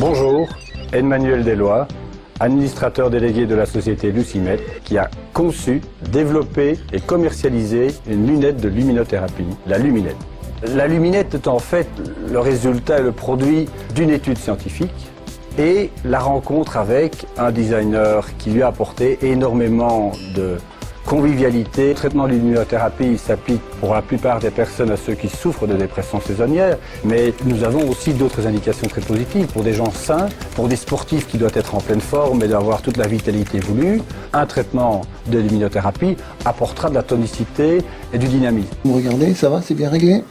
Bonjour, Emmanuel Deslois, administrateur délégué de la société Lucimet, qui a conçu, développé et commercialisé une lunette de luminothérapie, la Luminette. La Luminette est en fait le résultat et le produit d'une étude scientifique et la rencontre avec un designer qui lui a apporté énormément de convivialité. Le traitement de l'immunothérapie s'applique pour la plupart des personnes à ceux qui souffrent de dépression saisonnière, mais nous avons aussi d'autres indications très positives pour des gens sains, pour des sportifs qui doivent être en pleine forme et d'avoir toute la vitalité voulue. Un traitement de l'immunothérapie apportera de la tonicité et du dynamisme. Vous regardez, ça va, c'est bien réglé?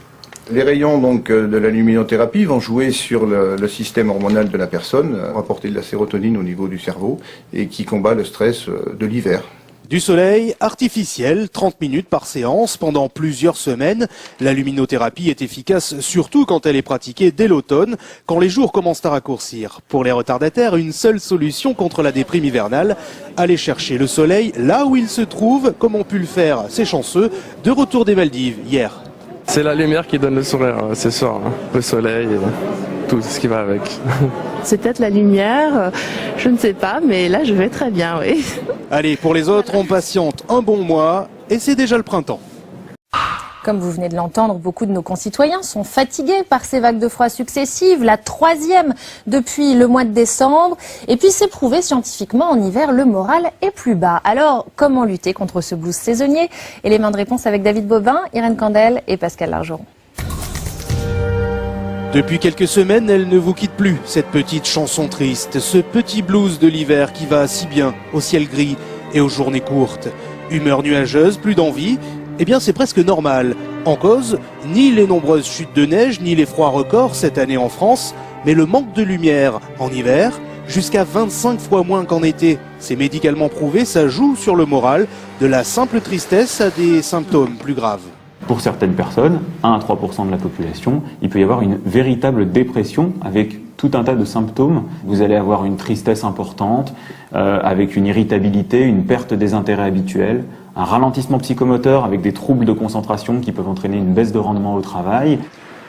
Les rayons donc de la luminothérapie vont jouer sur le système hormonal de la personne, apporter de la sérotonine au niveau du cerveau et qui combat le stress de l'hiver. Du soleil artificiel, 30 minutes par séance pendant plusieurs semaines. La luminothérapie est efficace surtout quand elle est pratiquée dès l'automne, quand les jours commencent à raccourcir. Pour les retardataires, une seule solution contre la déprime hivernale, aller chercher le soleil là où il se trouve, comme ont pu le faire ces chanceux de retour des Maldives hier. C'est la lumière qui donne le sourire, c'est sûr, hein. Le soleil et tout ce qui va avec. C'est peut-être la lumière, je ne sais pas, mais là je vais très bien, oui. Allez, pour les autres, on patiente un bon mois et c'est déjà le printemps. Comme vous venez de l'entendre, beaucoup de nos concitoyens sont fatigués par ces vagues de froid successives, la 3e depuis le mois de décembre. Et puis c'est prouvé scientifiquement, en hiver, le moral est plus bas. Alors, comment lutter contre ce blues saisonnier? Éléments de réponse avec David Bobin, Irène Candel et Pascal Largeron. Depuis quelques semaines, elle ne vous quitte plus, cette petite chanson triste, ce petit blues de l'hiver qui va si bien au ciel gris et aux journées courtes. Humeur nuageuse, plus d'envie, eh bien c'est presque normal. En cause, ni les nombreuses chutes de neige, ni les froids records cette année en France, mais le manque de lumière en hiver, jusqu'à 25 fois moins qu'en été. C'est médicalement prouvé, ça joue sur le moral, de la simple tristesse à des symptômes plus graves. Pour certaines personnes, 1 à 3% de la population, il peut y avoir une véritable dépression avec tout un tas de symptômes. Vous allez avoir une tristesse importante, avec une irritabilité, une perte des intérêts habituels, un ralentissement psychomoteur avec des troubles de concentration qui peuvent entraîner une baisse de rendement au travail.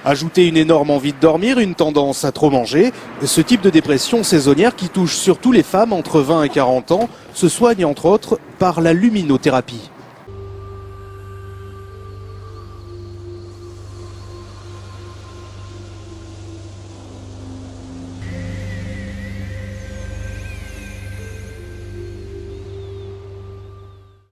Ajoutez une énorme envie de dormir, une tendance à trop manger. Ce type de dépression saisonnière qui touche surtout les femmes entre 20 et 40 ans se soigne entre autres par la luminothérapie.